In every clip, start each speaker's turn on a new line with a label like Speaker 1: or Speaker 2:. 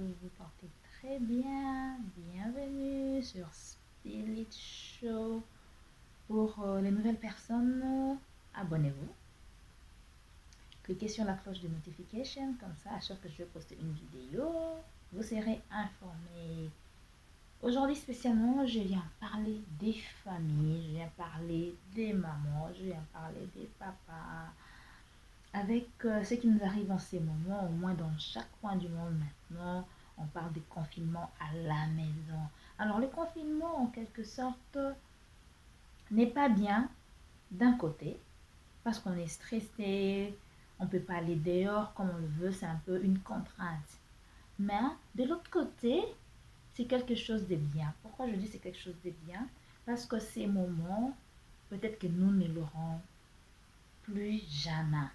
Speaker 1: vous vous portez très bien. Bienvenue sur Spirit Show. Pour les nouvelles personnes, abonnez-vous. Cliquez sur la cloche de notification, comme ça, à chaque fois que je vais poster une vidéo, vous serez informé. Aujourd'hui spécialement, je viens parler des familles, je viens parler des mamans, je viens parler des papas. Avec ce qui nous arrive en ces moments, au moins dans chaque coin du monde maintenant, on parle de confinement à la maison. Alors le confinement, en quelque sorte, n'est pas bien d'un côté, parce qu'on est stressé, on ne peut pas aller dehors comme on le veut, c'est un peu une contrainte. Mais de l'autre côté, c'est quelque chose de bien. Pourquoi je dis c'est quelque chose de bien? Parce que ces moments, peut-être que nous ne l'aurons plus jamais.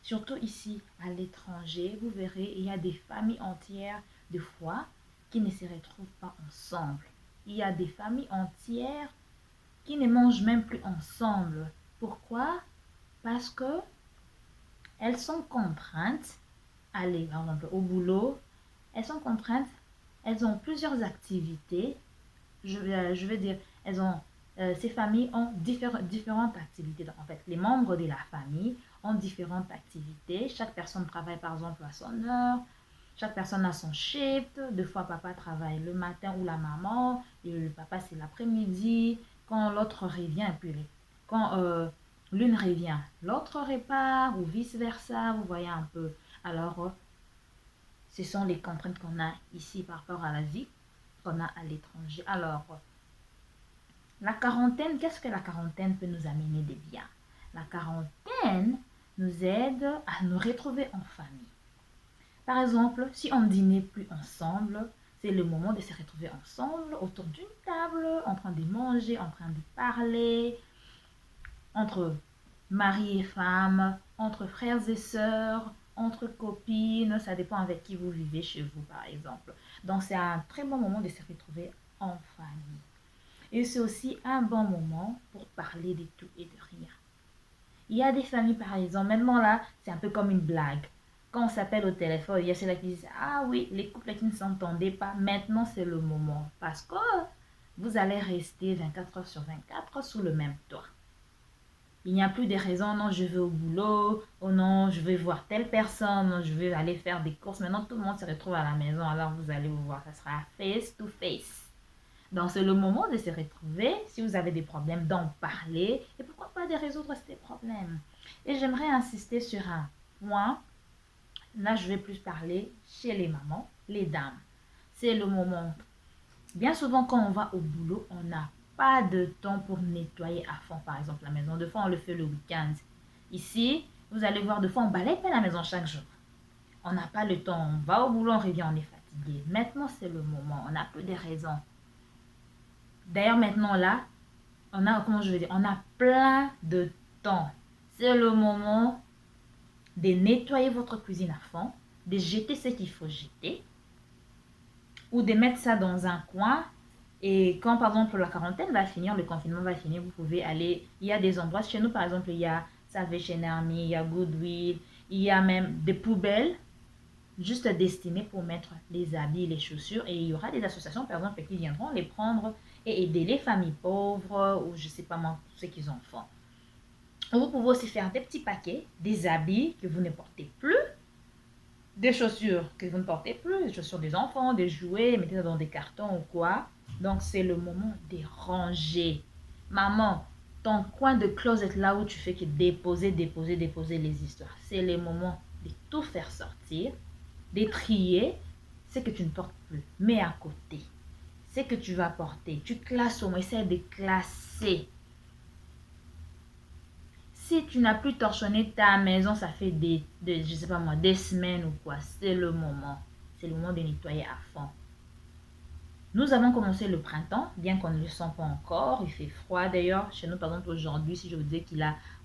Speaker 1: Surtout ici, à l'étranger, vous verrez, il y a des familles entières, des fois, qui ne se retrouvent pas ensemble. Il y a des familles entières qui ne mangent même plus ensemble. Pourquoi? Parce que elles sont contraintes, aller par exemple au boulot, elles sont contraintes, elles ont plusieurs activités. Je veux dire, ces familles ont différentes activités. En fait, les membres de la famille ont différentes activités. Chaque personne travaille par exemple à son heure. Chaque personne a son shift. Deux fois, papa travaille le matin ou la maman. Et le papa, c'est l'après-midi. Quand l'autre revient, et puis quand l'une revient, l'autre repart ou vice-versa. Vous voyez un peu. Alors, ce sont les contraintes qu'on a ici par rapport à la vie qu'on a à l'étranger. Alors, la quarantaine, qu'est-ce que la quarantaine peut nous amener de bien? La quarantaine nous aide à nous retrouver en famille. Par exemple, si on ne dînait plus ensemble, c'est le moment de se retrouver ensemble autour d'une table, en train de manger, en train de parler, entre mari et femme, entre frères et sœurs, entre copines, ça dépend avec qui vous vivez chez vous par exemple. Donc c'est un très bon moment de se retrouver en famille. Et c'est aussi un bon moment pour parler de tout et de rien. Il y a des familles par exemple, maintenant là, c'est un peu comme une blague. Quand on s'appelle au téléphone, il y a ceux-là qui disent, ah oui, les couples qui ne s'entendaient pas, maintenant c'est le moment. Parce que vous allez rester 24 heures sur 24 sous le même toit. Il n'y a plus de raisons, non, je vais au boulot, oh non, je vais voir telle personne, non, je vais aller faire des courses. Maintenant, tout le monde se retrouve à la maison, alors vous allez vous voir, ça sera face to face. Donc, c'est le moment de se retrouver, si vous avez des problèmes, d'en parler, et pourquoi pas de résoudre ces problèmes. Et j'aimerais insister sur un point, là, je vais plus parler chez les mamans, les dames. C'est le moment. Bien souvent, quand on va au boulot, on n'a pas de temps pour nettoyer à fond, par exemple, la maison. De fois, on le fait le week-end. Ici, vous allez voir, de fois, on balaye pas la maison chaque jour. On n'a pas le temps. On va au boulot, on revient, on est fatigué. Maintenant, c'est le moment. On n'a plus de raisons. D'ailleurs, maintenant, là, on a, comment je veux dire, on a plein de temps. C'est le moment de nettoyer votre cuisine à fond, de jeter ce qu'il faut jeter, ou de mettre ça dans un coin. Et quand, par exemple, la quarantaine va finir, le confinement va finir, vous pouvez aller, il y a des endroits, chez nous, par exemple, il y a Salvation Army, il y a Goodwill, il y a même des poubelles juste destinées pour mettre les habits, les chaussures. Et il y aura des associations, par exemple, qui viendront les prendre et aider les familles pauvres ou je ne sais pas moi, ceux qui en font. Vous pouvez aussi faire des petits paquets, des habits que vous ne portez plus, des chaussures que vous ne portez plus, des chaussures des enfants, des jouets, mettez ça dans des cartons ou quoi. Donc, c'est le moment de ranger. Maman, ton coin de closet là où tu fais que déposer les histoires. C'est le moment de tout faire sortir, de trier ce que tu ne portes plus. Mets à côté. Ce que tu vas porter. Tu classes au moins, essaie de classer. Si tu n'as plus torchonné ta maison, ça fait je sais pas moi, des semaines ou quoi, c'est le moment. C'est le moment de nettoyer à fond. Nous avons commencé le printemps, bien qu'on ne le sent pas encore. Il fait froid d'ailleurs. Chez nous, par exemple, aujourd'hui, si je vous disais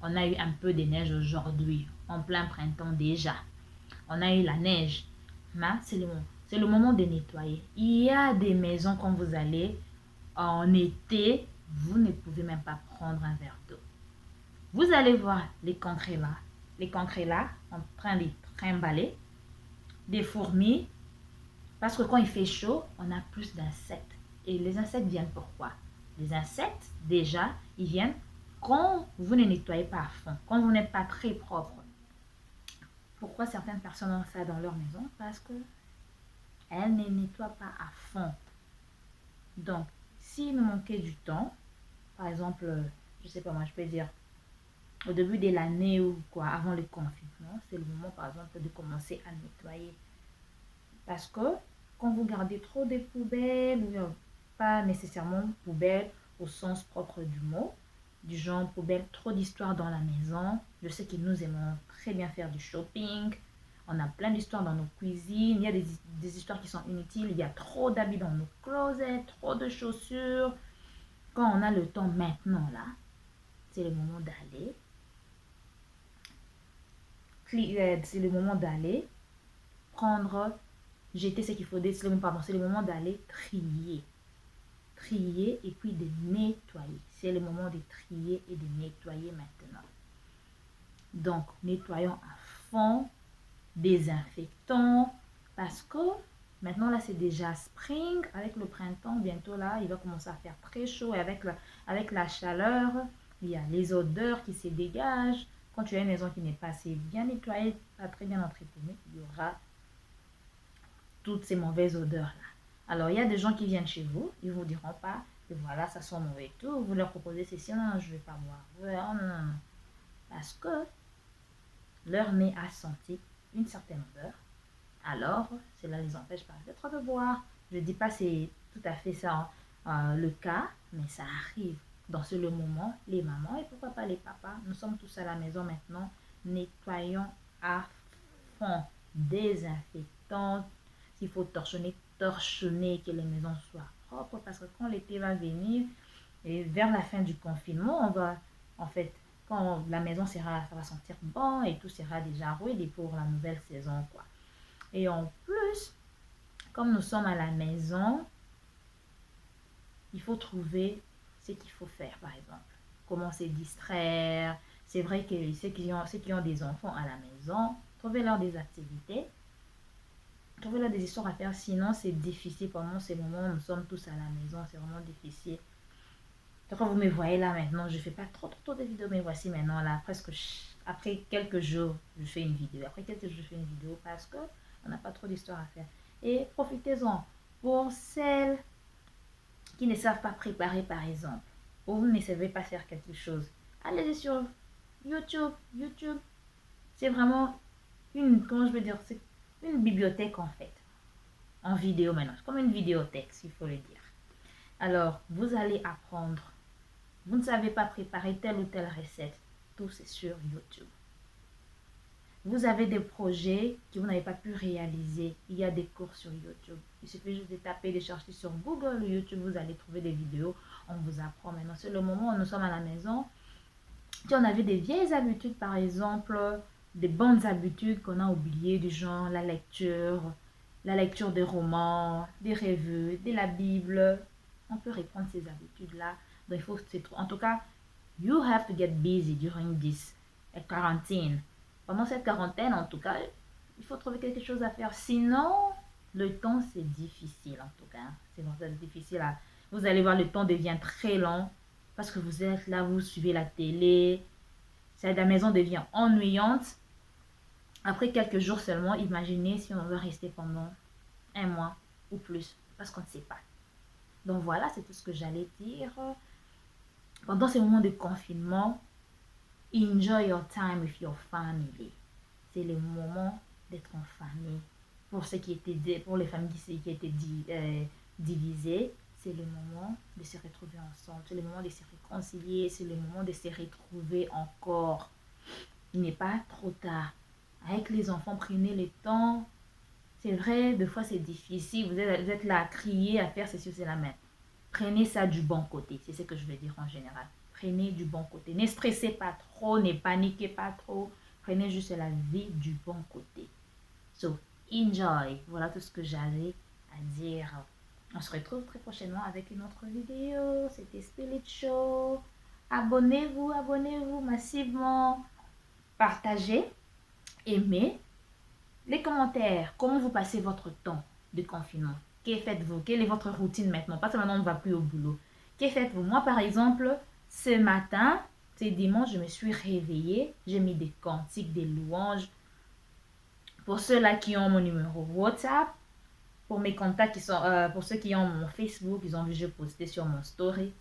Speaker 1: on a eu un peu de neige aujourd'hui, en plein printemps déjà. On a eu la neige. Mais c'est le moment de nettoyer. Il y a des maisons quand vous allez en été, vous ne pouvez même pas prendre un verre d'eau. Vous allez voir les concrets là en train de trimballer, des fourmis, Parce que quand il fait chaud, on a plus d'insectes. Et les insectes viennent pourquoi? Les insectes, déjà, ils viennent quand vous ne nettoyez pas à fond, quand vous n'êtes pas très propre. Pourquoi certaines personnes ont ça dans leur maison? Parce que elles ne nettoient pas à fond. Donc, s'il nous manquait du temps, par exemple, je sais pas moi, je peux dire au début de l'année ou quoi, avant le confinement, c'est le moment par exemple de commencer à nettoyer. Parce que quand vous gardez trop de poubelles, ou pas nécessairement poubelles au sens propre du mot, du genre poubelle, trop d'histoires dans la maison. Je sais que nous aimons très bien faire du shopping. On a plein d'histoires dans nos cuisines. Il y a des histoires qui sont inutiles. Il y a trop d'habits dans nos closets, trop de chaussures. Quand on a le temps maintenant, là, c'est le moment d'aller. C'est le moment d'aller prendre, jeter ce qu'il faut, c'est le moment d'aller trier. Trier et puis de nettoyer. C'est le moment de trier et de nettoyer maintenant. Donc, nettoyons à fond, désinfectons, parce que maintenant là c'est déjà spring, avec le printemps, bientôt là il va commencer à faire très chaud et avec la chaleur, il y a les odeurs qui se dégagent. Quand tu as une maison qui n'est pas assez bien nettoyée, pas très bien entretenue, il y aura toutes ces mauvaises odeurs là. Alors il y a des gens qui viennent chez vous, ils ne vous diront pas que voilà ça sent mauvais et tout, vous leur proposez ceci, non, je ne vais pas boire, non, non, non, parce que leur nez a senti une certaine odeur, alors cela les empêche peut-être de boire. Je ne dis pas c'est tout à fait ça le cas, mais ça arrive. Dans ce le moment, les mamans et pourquoi pas les papas, nous sommes tous à la maison maintenant, nettoyons à fond, désinfectants, s'il faut torchonner, que les maisons soient propres, parce que quand l'été va venir, et vers la fin du confinement, on va, en fait, quand la maison sera, ça va sentir bon et tout sera déjà ready pour la nouvelle saison, quoi. Et en plus, comme nous sommes à la maison, il faut trouver ce qu'il faut faire, par exemple. Comment se distraire. C'est vrai que ceux qui ont des enfants à la maison, trouvez-leur des activités. Trouvez-leur des histoires à faire. Sinon, c'est difficile. Pendant ces moments, nous sommes tous à la maison. C'est vraiment difficile. Donc, quand vous me voyez là maintenant, je ne fais pas trop de vidéos. Mais voici maintenant là, presque après quelques jours, je fais une vidéo. Après quelques jours, je fais une vidéo parce que on n'a pas trop d'histoires à faire. Et profitez-en. Pour celles qui ne savent pas préparer, par exemple, ou vous ne savez pas faire quelque chose, allez sur YouTube. YouTube, c'est vraiment comment je veux dire, c'est une bibliothèque en fait, en vidéo maintenant. C'est comme une vidéothèque, s'il faut le dire. Alors, vous allez apprendre. Vous ne savez pas préparer telle ou telle recette. Tout c'est sur YouTube. Vous avez des projets que vous n'avez pas pu réaliser. Il y a des cours sur YouTube. Il suffit juste de taper, de chercher sur Google ou YouTube. Vous allez trouver des vidéos. On vous apprend maintenant. C'est le moment où nous sommes à la maison. Si on avait des vieilles habitudes, par exemple, des bonnes habitudes qu'on a oubliées, du genre la lecture des romans, des revues, de la Bible, on peut reprendre ces habitudes-là. Donc, il faut, en tout cas, you have to get busy during this quarantine. Pendant cette quarantaine, en tout cas, il faut trouver quelque chose à faire. Sinon, le temps, c'est difficile, en tout cas. C'est vraiment difficile. Vous allez voir, le temps devient très long parce que vous êtes là, vous suivez la télé. La maison devient ennuyante. Après quelques jours seulement, imaginez si on va rester pendant un mois ou plus, parce qu'on ne sait pas. Donc voilà, c'est tout ce que j'allais dire. Pendant ces moments de confinement, enjoy your time with your family. C'est le moment d'être en famille. Pour les familles qui étaient divisées, c'est le moment de se retrouver ensemble. C'est le moment de se réconcilier. C'est le moment de se retrouver encore. Il n'est pas trop tard. Avec les enfants, prenez le temps. C'est vrai, des fois c'est difficile. Vous êtes là à crier, à faire ceci ou cela, mais prenez ça du bon côté. C'est ce que je veux dire en général. Prenez du bon côté. Ne stressez pas trop, ne paniquez pas trop. Prenez juste la vie du bon côté. So, enjoy. Voilà tout ce que j'avais à dire. On se retrouve très prochainement avec une autre vidéo. C'était Spirit Show. Abonnez-vous massivement. Partagez, aimez. Les commentaires, comment vous passez votre temps. de confinement? Que faites-vous? Quelle est votre routine maintenant? Parce que maintenant, on ne va plus au boulot. Que faites-vous? Moi, par exemple, ce matin, c'est dimanche, je me suis réveillée. J'ai mis des cantiques, des louanges. Pour ceux-là qui ont mon numéro WhatsApp, pour mes contacts qui sont, pour ceux qui ont mon Facebook, ils ont vu, j'ai posté sur mon story.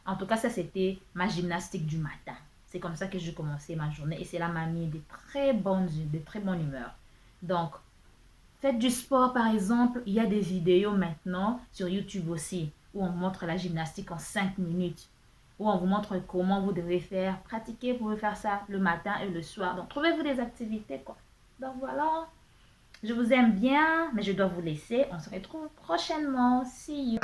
Speaker 1: En tout cas, ça, c'était ma gymnastique du matin. C'est comme ça que je commençais ma journée et cela m'a mis de très bonne humeur. Donc, faites du sport, par exemple. Il y a des vidéos maintenant sur YouTube aussi où on vous montre la gymnastique en 5 minutes. Où on vous montre comment vous devez faire. Pratiquer, vous pouvez faire ça le matin et le soir. Donc, trouvez-vous des activités, quoi. Donc, voilà. Je vous aime bien, mais je dois vous laisser. On se retrouve prochainement. See you.